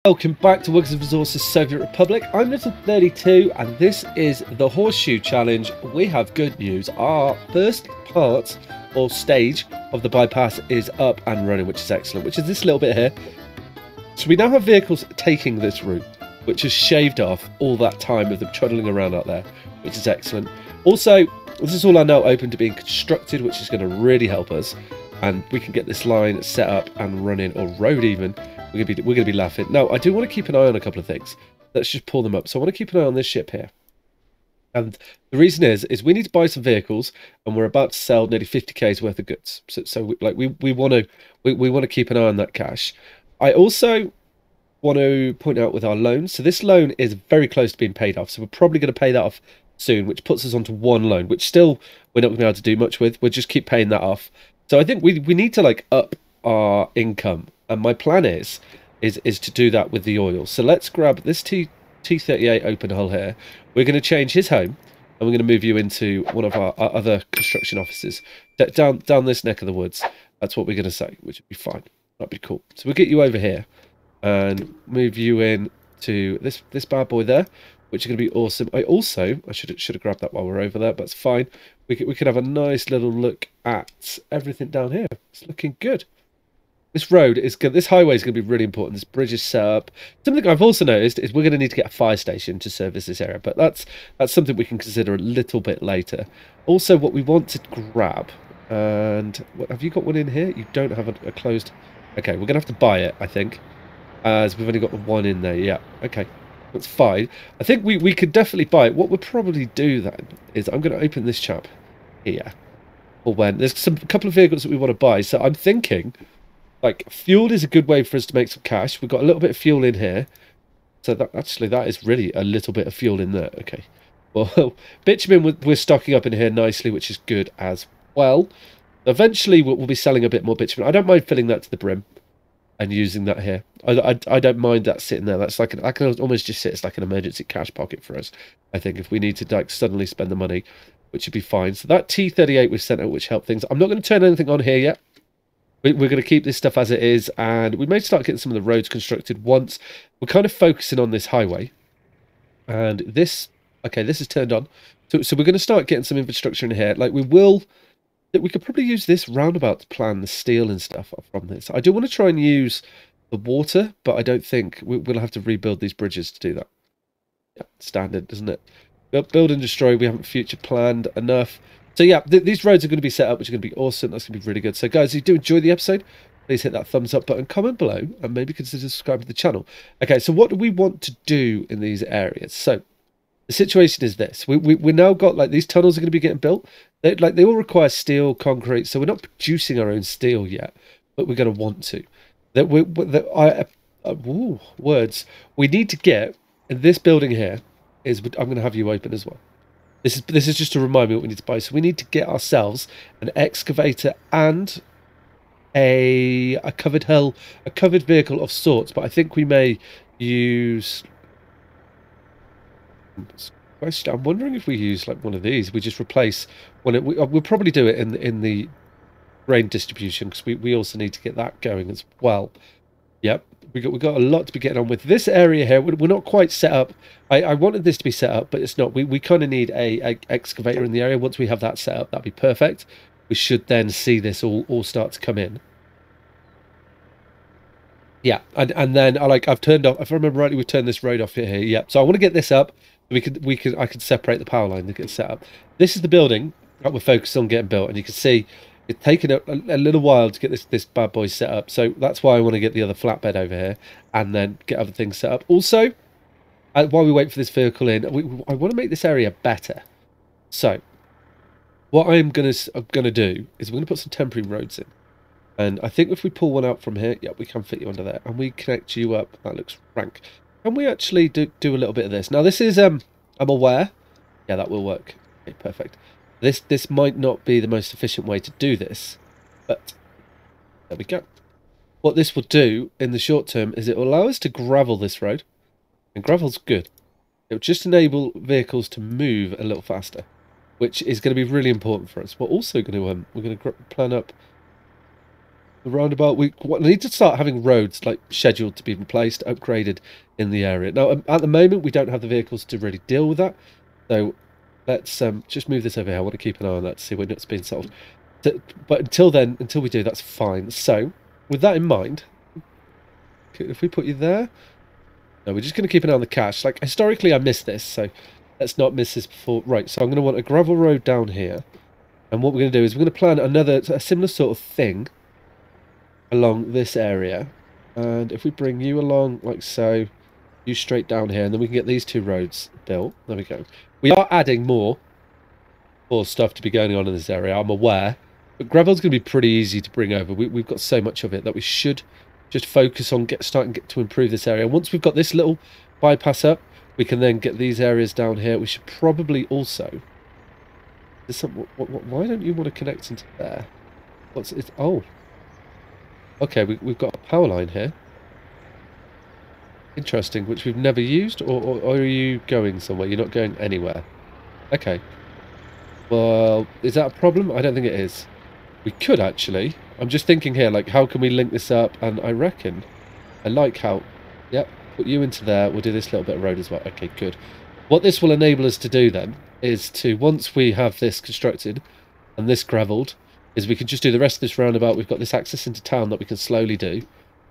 Welcome back to Workers of Resources Soviet Republic. I'm Little 32 and this is the Horseshoe Challenge. We have good news. Our first part or stage of the bypass is up and running, which is excellent, which is this little bit here. So we now have vehicles taking this route, which has shaved off all that time of them trundling around out there, which is excellent. Also, this is all now open to being constructed, which is going to really help us. And we can get this line set up and running, or road even. We're gonna be laughing. Now, I do want to keep an eye on a couple of things. Let's just pull them up. So I want to keep an eye on this ship here. And the reason is we need to buy some vehicles, and we're about to sell nearly 50k's worth of goods. So we want to keep an eye on that cash. I also want to point out with our loan. So this loan is very close to being paid off. So we're probably going to pay that off soon, which puts us onto one loan, which still we're not going to be able to do much with. We'll just keep paying that off. So I think we need to like up our income. And my plan is to do that with the oil. So let's grab this T38 open hull here. We're going to change his home, and we're going to move you into one of our other construction offices down this neck of the woods. That's what we're going to say, which would be fine. That'd be cool. So we'll get you over here and move you in to this bad boy there, which is going to be awesome. I should have grabbed that while we're over there, but it's fine. We could have a nice little look at everything down here. It's looking good. This road is good. This highway is going to be really important. This bridge is set up. Something I've also noticed is we're going to need to get a fire station to service this area, but that's something we can consider a little bit later. Also, what we want to grab, and have you got one in here? You don't have a closed. Okay, we're going to have to buy it, I think, as we've only got the one in there. Yeah, okay, that's fine. I think we could definitely buy it. What we'll probably do then is I'm going to open this chap here. Or when there's a couple of vehicles that we want to buy, so I'm thinking. Like, fuel is a good way for us to make some cash. We've got a little bit of fuel in here. So that is really a little bit of fuel in there. Okay. Well, bitumen we're stocking up in here nicely, which is good as well. Eventually, we'll be selling a bit more bitumen. I don't mind filling that to the brim and using that here. I don't mind that sitting there. That's like I can almost just sit. It's like an emergency cash pocket for us. I think if we need to like suddenly spend the money, which would be fine. So that T38 we've sent out, which helped things. I'm not going to turn anything on here yet. We're going to keep this stuff as it is, and we may start getting some of the roads constructed once. We're kind of focusing on this highway, and this is turned on. So we're going to start getting some infrastructure in here. Like we could probably use this roundabout to plan the steel and stuff from this. I do want to try and use the water, but I don't think we'll have to rebuild these bridges to do that. Yeah, standard, isn't it? Build and destroy. We haven't future planned enough. So yeah, these roads are going to be set up, which are going to be awesome. That's going to be really good. So guys, if you do enjoy the episode, please hit that thumbs up button, comment below, and maybe consider subscribing to the channel. Okay, so what do we want to do in these areas? So the situation is this. We now got, like, these tunnels are going to be getting built. They all require steel, concrete, so we're not producing our own steel yet, but we're going to want to. Words. We need to get, in this building here, I'm going to have you open as well. This is just to remind me what we need to buy. So we need to get ourselves an excavator and a covered vehicle of sorts. But I think we may use. I'm wondering if we use like one of these. We just replace one. We'll probably do it in the grain distribution because we also need to get that going as well. Yep. We got a lot to be getting on with. This area here, we're not quite set up. I wanted this to be set up, but it's not. We kind of need a excavator in the area. Once we have that set up, that'd be perfect. We should then see this all start to come in. Yeah, and then I've turned off. If I remember rightly, we've turned this road off here. Yep. So I want to get this up. I could separate the power line to get set up. This is the building that we're focused on getting built, and you can see. It's taken a little while to get this bad boy set up, so that's why I want to get the other flatbed over here and then get other things set up. Also, while we wait for this vehicle in, I want to make this area better. So, what I'm gonna do is we're gonna put some temporary roads in, and I think if we pull one out from here, yeah, we can fit you under there, and we connect you up. That looks rank. Can we actually do a little bit of this? Now, this is I'm aware. Yeah, that will work. Okay, perfect. This might not be the most efficient way to do this, but there we go. What this will do in the short term is it will allow us to gravel this road, and gravel's good. It will just enable vehicles to move a little faster, which is going to be really important for us. We're also going to we're going to plan up The roundabout. We need to start having roads like scheduled to be replaced, upgraded in the area. Now, at the moment, we don't have the vehicles to really deal with that. So let's just move this over here. I want to keep an eye on that to see when it's being solved. But until then, until we do, that's fine. So with that in mind, if we put you there, no, we're just going to keep an eye on the cash. Like historically, I missed this, so let's not miss this before. Right, so I'm going to want a gravel road down here. And what we're going to do is we're going to plan a similar sort of thing along this area. And if we bring you along like so, you straight down here, and then we can get these two roads built. There we go. We are adding more stuff to be going on in this area, I'm aware. But gravel's going to be pretty easy to bring over. We've got so much of it that we should just focus on starting to improve this area. Once we've got this little bypass up, we can then get these areas down here. We should probably also... why don't you want to connect into there? Oh. Okay, we've got a power line here. Interesting, which we've never used, or are you going somewhere? You're not going anywhere. Okay. Well, is that a problem? I don't think it is. We could actually. I'm just thinking here, like, how can we link this up? And I reckon, I like how, yep, put you into there. We'll do this little bit of road as well. Okay, good. What this will enable us to do then is to, once we have this constructed and this gravelled, is we can just do the rest of this roundabout. We've got this access into town that we can slowly do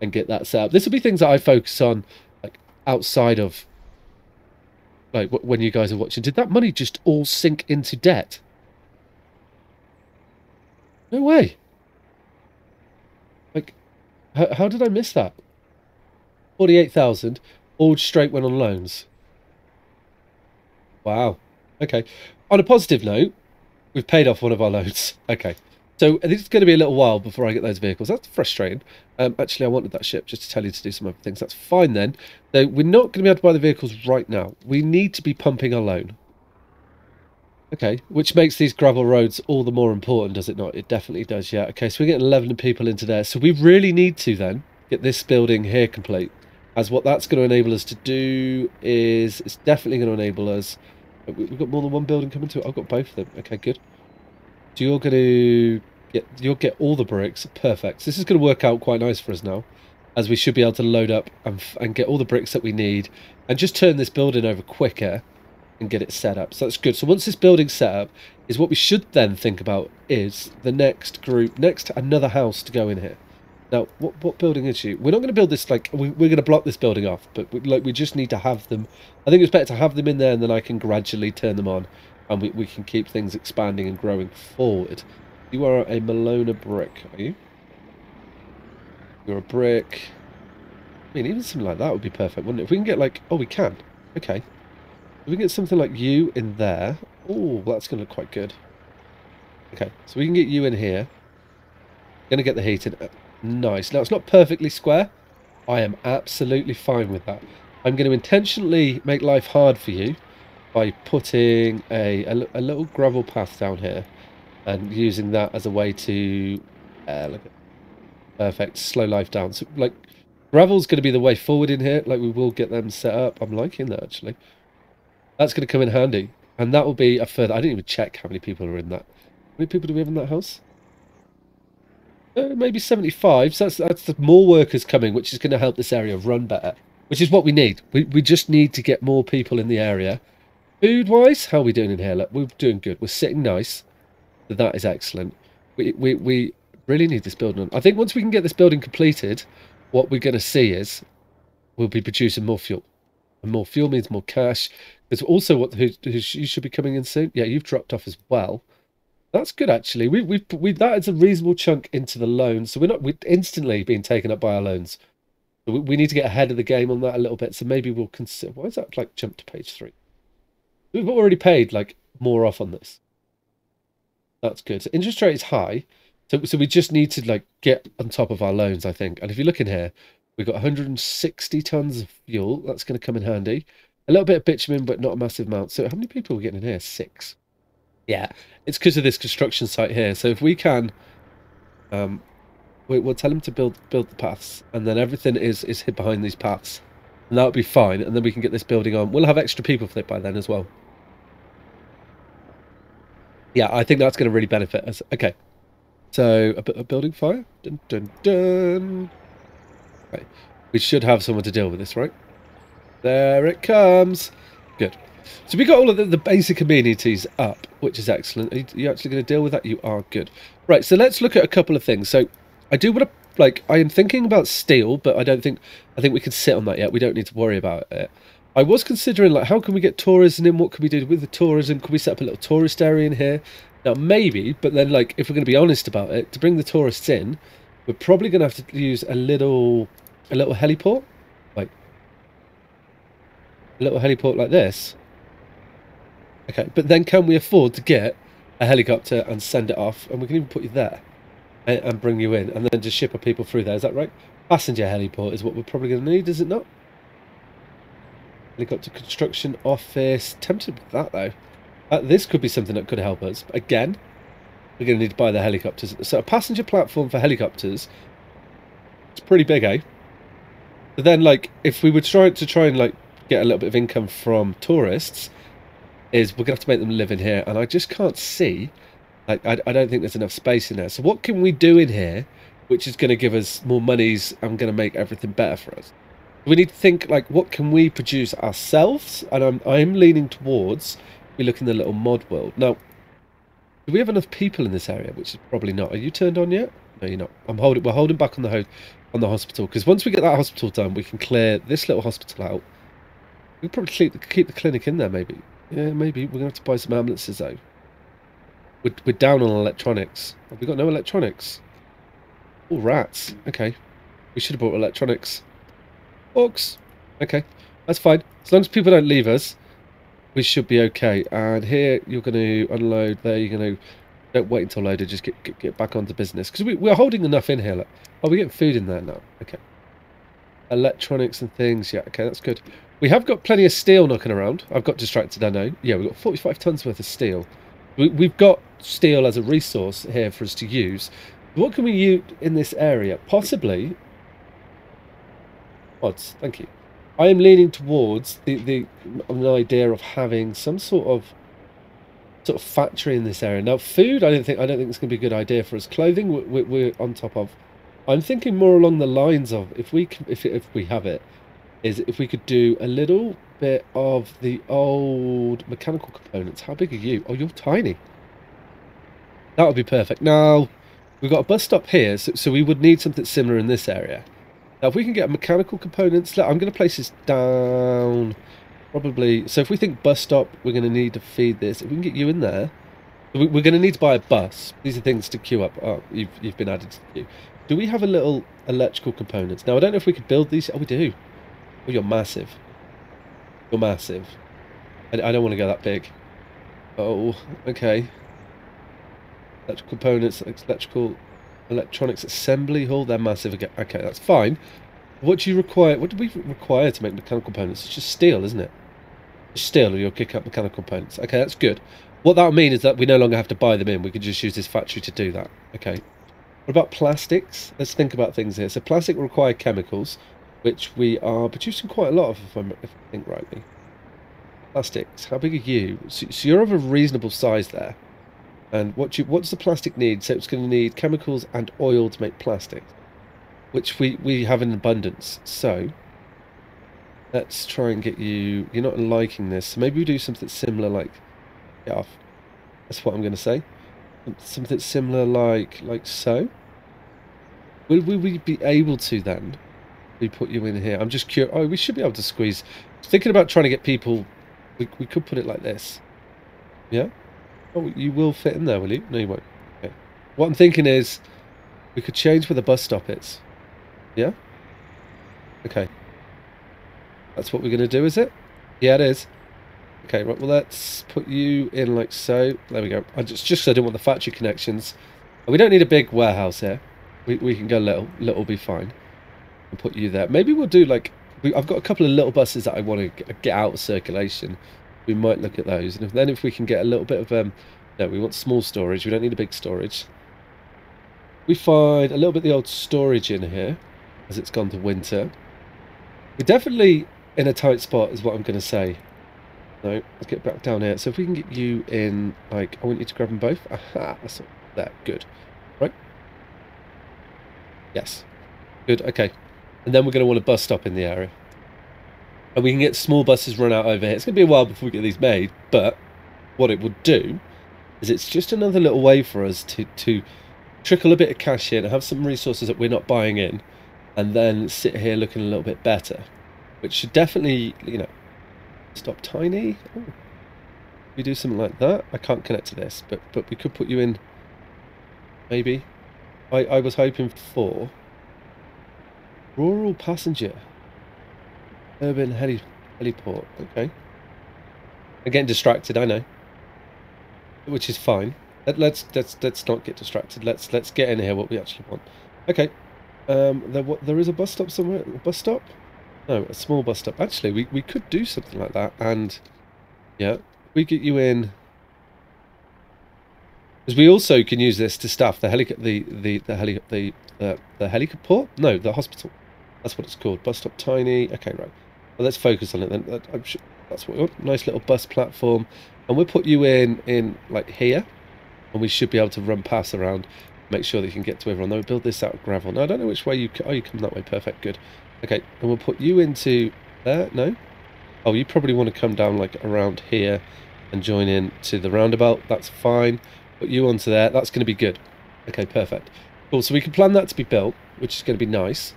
and get that set up. This will be things that I focus on, like, outside of, like, when you guys are watching. Did that money just all sink into debt? No way. Like, how did I miss that? 48,000, all straight went on loans. Wow. Okay. On a positive note, we've paid off one of our loans. Okay. So it's going to be a little while before I get those vehicles. That's frustrating. Actually, I wanted that ship just to tell you to do some other things. That's fine then. Though we're not going to be able to buy the vehicles right now. We need to be pumping our loan. Okay, which makes these gravel roads all the more important, does it not? It definitely does, yeah. Okay, so we're getting 11 people into there. So we really need to then get this building here complete. As what that's going to enable us to do is, it's definitely going to enable us... We've got more than one building coming to it. I've got both of them. Okay, good. So you're going to you'll get all the bricks. Perfect. So this is going to work out quite nice for us now, as we should be able to load up and get all the bricks that we need and just turn this building over quicker and get it set up. So that's good. So once this building's set up, is what we should then think about is the next group, another house to go in here. Now, what building is you? We're not going to build this, like, we're going to block this building off, but we just need to have them. I think it's better to have them in there, and then I can gradually turn them on, and we can keep things expanding and growing forward. You are a Malona brick, are you? You're a brick. I mean, even something like that would be perfect, wouldn't it? If we can get, like, oh, we can. Okay. If we can get something like you in there. Oh, that's going to look quite good. Okay, so we can get you in here. Going to get the heating. Nice. Now, it's not perfectly square. I am absolutely fine with that. I'm going to intentionally make life hard for you by putting a little gravel path down here and using that as a way to look at, perfect, slow life down. So, like, gravel's going to be the way forward in here. Like, we will get them set up. I'm liking that, actually. That's going to come in handy. And that will be a further... I didn't even check how many people are in that. How many people do we have in that house? Maybe 75. So that's the more workers coming, which is going to help this area run better. Which is what we need. We just need to get more people in the area. Food-wise, how are we doing in here? Look, we're doing good. We're sitting nice. So that is excellent. We really need this building on. I think once we can get this building completed, what we're going to see is we'll be producing more fuel. And more fuel means more cash. There's also who should be coming in soon. Yeah, you've dropped off as well. That's good, actually. That is a reasonable chunk into the loans. So we're instantly being taken up by our loans. So we need to get ahead of the game on that a little bit. So maybe we'll consider... Why is that, like, jump to page 3? We've already paid, like, more off on this. That's good. So interest rate is high. So we just need to, like, get on top of our loans, I think. And if you look in here, we've got 160 tons of fuel. That's going to come in handy. A little bit of bitumen, but not a massive amount. So how many people are we getting in here? 6. Yeah, it's because of this construction site here. So if we can, we'll tell them to build the paths, and then everything is hid behind these paths, and that'll be fine. And then we can get this building on. We'll have extra people for it by then as well. Yeah, I think that's going to really benefit us. Okay, So a building fire. Dun, dun, dun. Right. We should have someone to deal with this, right? There it comes. Good. So we got all of the basic amenities up, which is excellent. Are you actually going to deal with that? You are good. Right, so let's look at a couple of things. So I do want to, like, I am thinking about steel, but I think we can sit on that yet. We don't need to worry about it. I was considering, like, how can we get tourism in? What can we do with the tourism? Can we set up a little tourist area in here? Now, maybe, but then, like, if we're going to be honest about it, to bring the tourists in, we're probably going to have to use a little heliport. Like, a little heliport like this. Okay, but then can we afford to get a helicopter and send it off? And we can even put you there and bring you in and then just ship our people through there. Is that right? Passenger heliport is what we're probably going to need, is it not? Helicopter construction office. Tempted with that, though. This could be something that could help us. But again, we're going to need to buy the helicopters. So a passenger platform for helicopters. It's pretty big, eh? But then, like, if we were trying to like, get a little bit of income from tourists, is we're going to have to make them live in here. And I just can't see, like, I don't think there's enough space in there. So what can we do in here which is going to give us more monies and going to make everything better for us? We need to think, like, what can we produce ourselves? And I'm leaning towards we look in the little mod world. Now, do we have enough people in this area? Which is probably not. Are you turned on yet? No, you're not. We're holding back on the hospital, because once we get that hospital done, we can clear this little hospital out. We can probably keep the clinic in there, maybe. Yeah, maybe. We're going to have to buy some ambulances, though. We're down on electronics. Have we got no electronics? Oh, rats. Okay. We should have bought electronics. Orcs. Okay. That's fine. As long as people don't leave us, we should be okay. And here, you're going to unload. There, you're going to... Don't wait until loaded. Just get back onto business. Because we're holding enough in here. Look. Oh, we're getting food in there now. Okay. Electronics and things. Yeah, okay, that's good. We have got plenty of steel knocking around. I've got distracted, I know. Yeah, we've got 45 tons worth of steel. We've got steel as a resource here for us to use. What can we use in this area? Possibly... Odds, thank you. I am leaning towards an idea of having some sort of factory in this area. Now, food, I don't think it's going to be a good idea for us. Clothing, we're on top of. I'm thinking more along the lines of, if we have it, is if we could do a little bit of the old mechanical components. How big are you? Oh, you're tiny. That would be perfect. Now, we've got a bus stop here, so we would need something similar in this area. Now, if we can get mechanical components, I'm going to place this down, probably. So if we think bus stop, we're going to need to feed this. If we can get you in there, we're going to need to buy a bus. These are things to queue up. Oh, you've been added to the queue. Do we have a little electrical components? Now, I don't know if we could build these. Oh, we do. Oh, you're massive. You're massive. I don't want to go that big. Oh, okay. Electrical components, electronics assembly hall. They're massive again. Okay, that's fine. What do you require? What do we require to make mechanical components? It's just steel, isn't it? Steel, or you'll kick up mechanical components. Okay, that's good. What that will mean is that we no longer have to buy them in. We can just use this factory to do that. Okay. What about plastics? Let's think about things here. So plastic will require chemicals, which we are producing quite a lot of, if I think rightly. Plastics. How big are you? So you're of a reasonable size there. And what does the plastic need? So it's going to need chemicals and oil to make plastic, which we have in abundance. So let's try and get you... You're not liking this. So maybe we do something similar, like... Get off. That's what I'm going to say. Something similar like so. Will we be able to then? We put you in here. I'm just curious. Oh, we should be able to squeeze. Thinking about trying to get people... We could put it like this. Yeah? Oh, you will fit in there, will you? No, you won't. Okay. What I'm thinking is we could change where the bus stop is. Yeah? Okay. That's what we're going to do, is it? Yeah, it is. Okay, right. Well, let's put you in like so. There we go. Just so I don't want the factory connections. We don't need a big warehouse here. We can go little. Little will be fine. And put you there. Maybe we'll do like... I've got a couple of little buses that I want to get out of circulation. We might look at those, and if we can get a little bit of no, we want small storage. We don't need a big storage. We find a little bit of the old storage in here, as it's gone to winter. We're definitely in a tight spot, is what I'm going to say. No, let's get back down here. So if we can get you in, like, I want you to grab them both. Aha, that's there, good. right? Yes. Good, okay. And then we're going to want a bus stop in the area. And we can get small buses run out over here. It's going to be a while before we get these made, but what it would do is it's just another little way for us to trickle a bit of cash in, have some resources that we're not buying in, and then sit here looking a little bit better. Which should definitely, you know, stop tiny. Oh, we do something like that. I can't connect to this, but we could put you in, maybe. I was hoping for rural passenger urban heliport. Okay, I'm getting distracted, I know, which is fine. Let's not get distracted. Let's get in here what we actually want. Okay. There is a bus stop somewhere. A bus stop? No, a small bus stop. Actually, we could do something like that, and yeah, we get you in. Because we also can use this to staff the heliport. No, the hospital. That's what it's called. Bus stop tiny. Okay, right. Well, let's focus on it then. I'm sure that's what we want. Nice little bus platform, and we'll put you in like here, and we should be able to run past around, make sure that you can get to everyone. Now we build this out of gravel. Now I don't know which way you. Oh, you come that way. Perfect. Good. Okay, and we'll put you into there. No. Oh, you probably want to come down like around here, and join in to the roundabout. That's fine. Put you onto there. That's going to be good. Okay, perfect. Cool. So we can plan that to be built, which is going to be nice.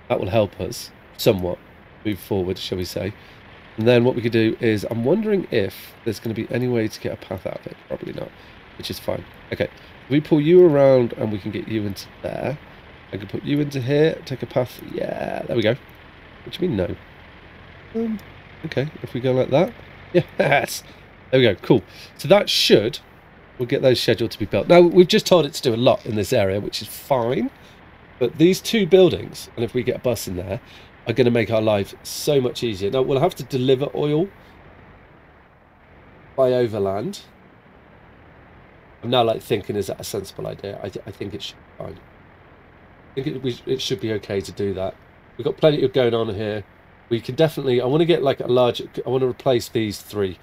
That will help us somewhat move forward, shall we say. And then what we could do is, I'm wondering if there's going to be any way to get a path out of it. Probably not, which is fine. Okay, we pull you around and we can get you into there. I can put you into here, take a path. Yeah, there we go. What do you mean no? Okay, if we go like that. Yes, there we go. Cool. So that should... We'll get those scheduled to be built. Now, we've just told it to do a lot in this area, which is fine. But these two buildings, and if we get a bus in there, are going to make our life so much easier. Now, we'll have to deliver oil by overland. I'm now like thinking, is that a sensible idea? I think it should be fine. I think it should be okay to do that. We've got plenty of going on here. We can definitely... I want to get like a large... I want to replace these 3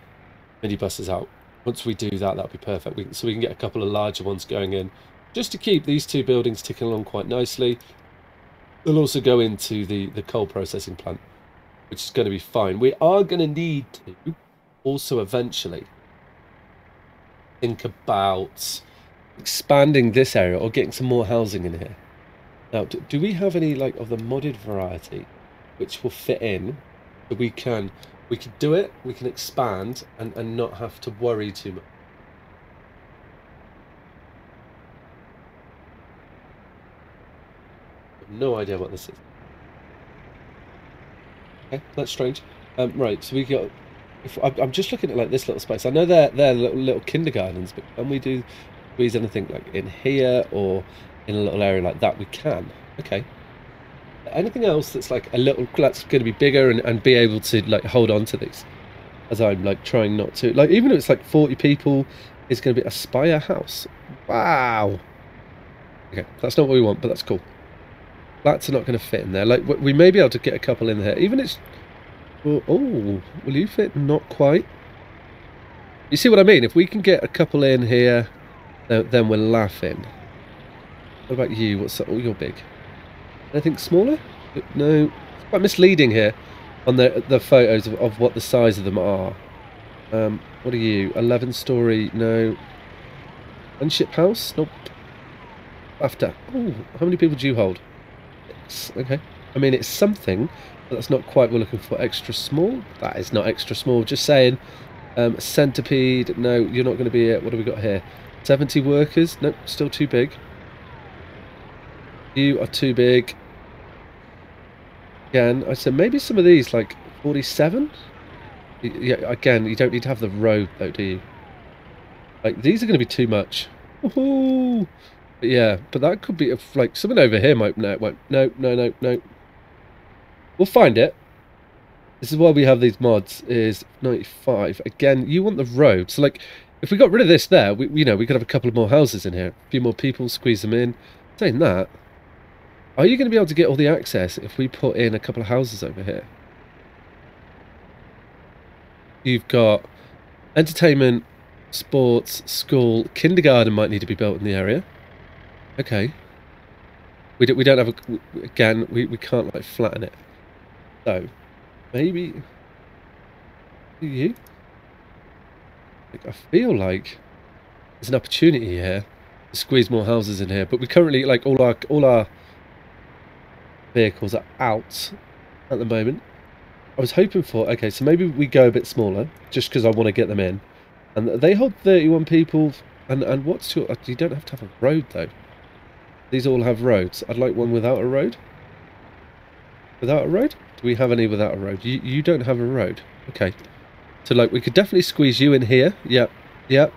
minibuses out. Once we do that, that'll be perfect. So we can get a couple of larger ones going in, just to keep these 2 buildings ticking along quite nicely. They'll also go into the coal processing plant, which is going to be fine. We are going to need to also eventually think about expanding this area or getting some more housing in here. Now, do we have any like of the modded variety which will fit in? That we can do it, we can expand and not have to worry too much. I have no idea what this is. Okay, that's strange. Right, so we got... I'm just looking at like this little space. I know they're little kindergartens, but can we do squeeze anything like in here or in a little area like that? We can. Okay. Anything else that's like a little, that's going to be bigger and be able to like hold on to these, as I'm like trying not to, like, even if it's like 40 people, it's going to be a spire house. Wow. Okay, that's not what we want, but that's cool. Flats are not going to fit in there. Like, we may be able to get a couple in there, even it's... Oh, will you fit? Not quite. You see what I mean? If we can get a couple in here, then we're laughing. What about you? What's that? Oh, you're big. Anything smaller? No. It's quite misleading here on the photos of what the size of them are. What are you? 11-story? No. Unship house? Nope. After. Oh, how many people do you hold? 6. Okay. I mean, it's something, but that's not quite what we're looking for. Extra small? That is not extra small. Just saying. Centipede? No, you're not going to be it. What do we got here? 70 workers? Nope, still too big. You are too big. Again, I said maybe some of these, like 47? Yeah, again, you don't need to have the road, though, do you? Like, these are going to be too much. Woohoo! But yeah, but that could be, like, something over here might... No, it won't. No. We'll find it. This is why we have these mods, is 95. Again, you want the road. So, like, if we got rid of this there, we could have a couple of more houses in here. A few more people, squeeze them in. Saying that, are you going to be able to get all the access if we put in a couple of houses over here? You've got entertainment, sports, school, kindergarten might need to be built in the area. Okay. We don't have again, we can't like flatten it. So maybe you I feel like there's an opportunity here to squeeze more houses in here, but we currently like all our vehicles are out at the moment. I was hoping for okay, so maybe we go a bit smaller just because I want to get them in. And they hold 31 people and what's your you don't have to have a road though. These all have roads. I'd like one without a road. Without a road? Do we have any without a road? You don't have a road. Okay. So like we could definitely squeeze you in here. Yep. Yep.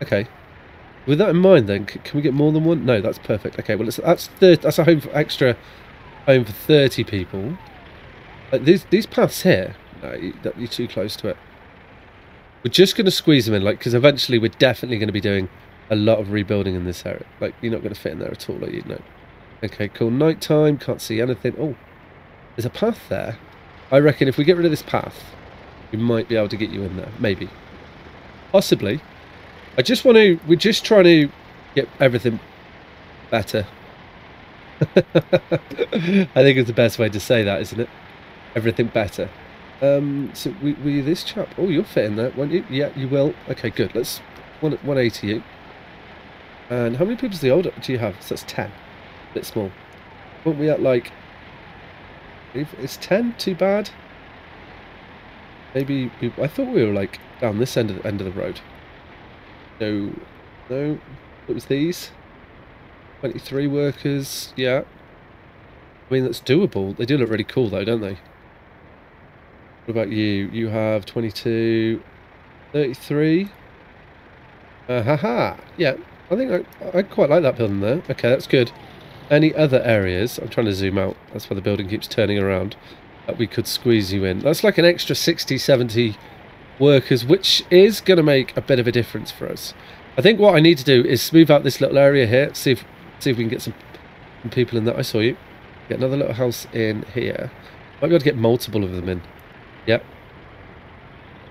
Okay. With that in mind then, can we get more than one? No, that's perfect. Okay, well that's a home for extra home for 30 people. Like these paths here, no, you're too close to it. We're just going to squeeze them in, like, because eventually we're definitely going to be doing a lot of rebuilding in this area. Like, you're not going to fit in there at all, are you? No. Okay, cool. Nighttime, can't see anything. Oh, there's a path there. I reckon if we get rid of this path, we might be able to get you in there. Maybe. Possibly. We're just trying to get everything better. I think it's the best way to say that, isn't it? Everything better. So we this chap. Oh, you'll fit in there, won't you? Yeah, you will. Okay, good. Let's 180 you. And how many people do you have? So that's 10. A bit small. Weren't we at like? Is 10 too bad? Maybe I thought we were like down this end of the road. No, no. It was these. 23 workers. Yeah. I mean that's doable. They do look really cool though, don't they? What about you? You have 22, 33. Haha. Yeah, I think I quite like that building there. Okay, that's good. Any other areas? I'm trying to zoom out. That's why the building keeps turning around. That we could squeeze you in. That's like an extra 60, 70 workers, which is going to make a bit of a difference for us. I think what I need to do is smooth out this little area here. See if we can get some people in there. I saw you. Get another little house in here. Might be able to get multiple of them in. Yep.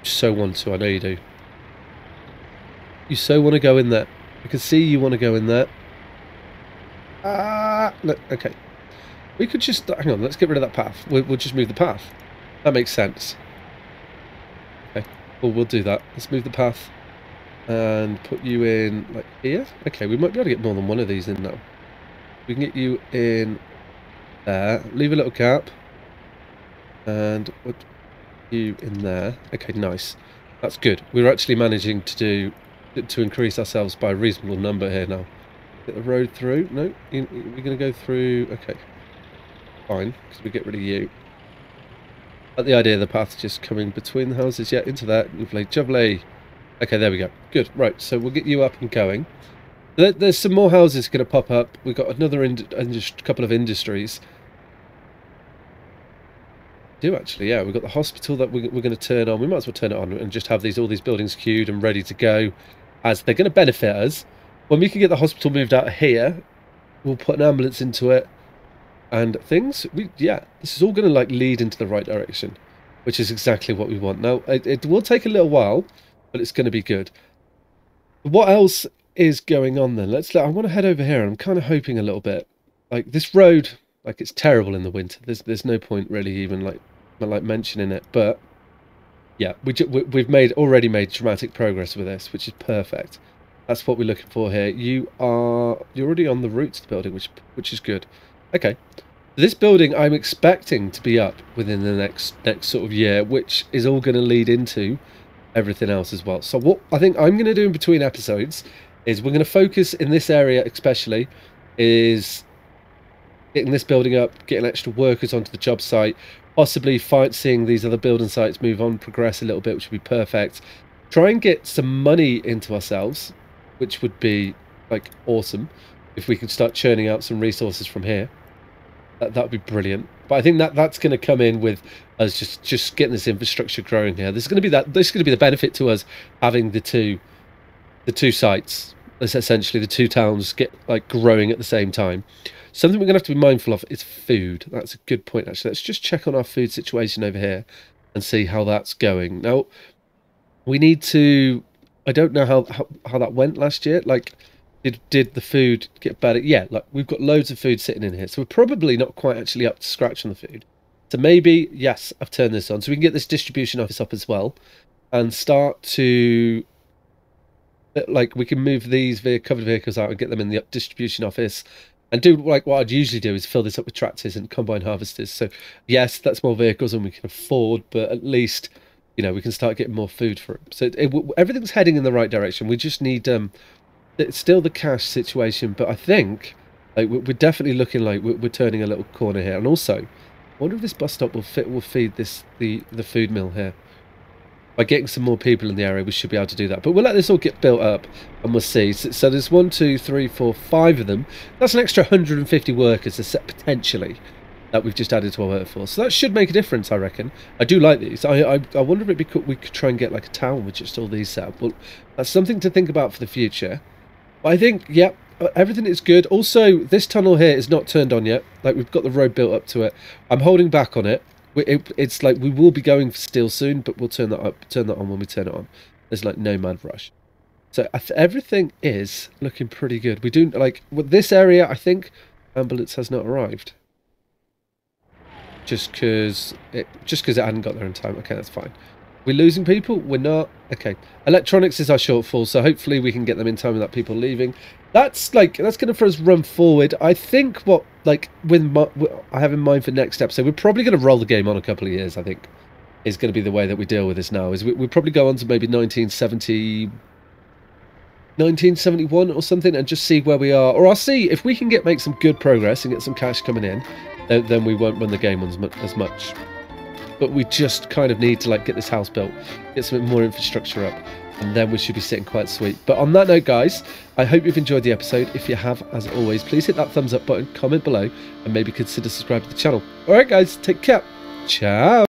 You so want to, I know you do. You so want to go in there. I can see you want to go in there. Look, okay. We could just, hang on, let's get rid of that path. We'll just move the path. That makes sense. Okay, well, we'll do that. Let's move the path and put you in, like, here. Okay, we might be able to get more than one of these in now. We can get you in there. Leave a little gap. And put you in there. Okay, nice. That's good. We're actually managing to increase ourselves by a reasonable number here now. Get the road through. No, we're going to go through. Okay, fine, because we get rid of you. But the idea of the path just coming between the houses. Yeah, into that. Lovely. Okay, there we go. Good. Right, so we'll get you up and going. There's some more houses going to pop up. We've got another couple of industries. Actually, yeah, we've got the hospital that we're going to turn on. We might as well turn it on and just have all these buildings queued and ready to go, as they're going to benefit us. When we can get the hospital moved out of here, we'll put an ambulance into it and things. Yeah, this is all going to like lead into the right direction, which is exactly what we want. Now it will take a little while, but it's going to be good. What else is going on then? I want to head over here. I'm kind of hoping a little bit like this road. Like it's terrible in the winter. There's no point really even like mentioning it. But yeah, we've already made dramatic progress with this, which is perfect. That's what we're looking for here. You're already on the route to the building, which is good. Okay, this building I'm expecting to be up within the next sort of year, which is all going to lead into everything else as well. So what I think I'm going to do in between episodes is we're going to focus in this area especially is getting this building up, getting extra workers onto the job site, possibly seeing these other building sites move on, progress a little bit, which would be perfect. Try and get some money into ourselves, which would be like awesome if we could start churning out some resources from here. That would be brilliant. But I think that's going to come in with us just getting this infrastructure growing here. This is going to be the benefit to us having the two sites. That's essentially the two towns get like growing at the same time. Something we're going to have to be mindful of is food. That's a good point, actually. Let's just check on our food situation over here and see how that's going. Now, we need to... I don't know how that went last year. Like, Did the food get better? Yeah, like we've got loads of food sitting in here, so we're probably not quite actually up to scratch on the food. So maybe, yes, I've turned this on, so we can get this distribution office up as well, and start to, like, we can move these covered vehicles out and get them in the distribution office, and do like what I'd usually do is fill this up with tractors and combine harvesters. So yes, that's more vehicles than we can afford, but at least, you know, we can start getting more food for it. So everything's heading in the right direction. We just need it's still the cash situation, but I think like we're definitely looking like we're turning a little corner here. And also, I wonder if this bus stop will feed the food mill here. By getting some more people in the area, we should be able to do that. But we'll let this all get built up, and we'll see. So there's 1, 2, 3, 4, 5 of them. That's an extra 150 workers potentially that we've just added to our workforce. So that should make a difference, I reckon. I do like these. I wonder if we could try and get like a town with just all these set up. Well, that's something to think about for the future. But I think, yeah, everything is good. Also, this tunnel here is not turned on yet. Like, we've got the road built up to it. I'm holding back on it. It's like we will be going for steel soon, but we'll turn that on when we turn it on. There's like no mad rush. So everything is looking pretty good. We do like with this area. I think ambulance has not arrived. Just because it hadn't got there in time. Okay, that's fine. We're losing people? We're not. Okay. Electronics is our shortfall, so hopefully we can get them in time without people leaving. That's going to for us run forward. I think what I have in mind for next episode, we're probably going to roll the game on a couple of years. I think is going to be the way that we deal with this now. Is we'll probably go on to maybe 1971 or something, and just see where we are. Or I'll see if we can make some good progress and get some cash coming in. Then we won't run the game on as much. But we just kind of need to like get this house built, get some more infrastructure up, and then we should be sitting quite sweet. But on that note, guys, I hope you've enjoyed the episode. If you have, as always, please hit that thumbs up button, comment below, and maybe consider subscribing to the channel. All right, guys, take care. Ciao.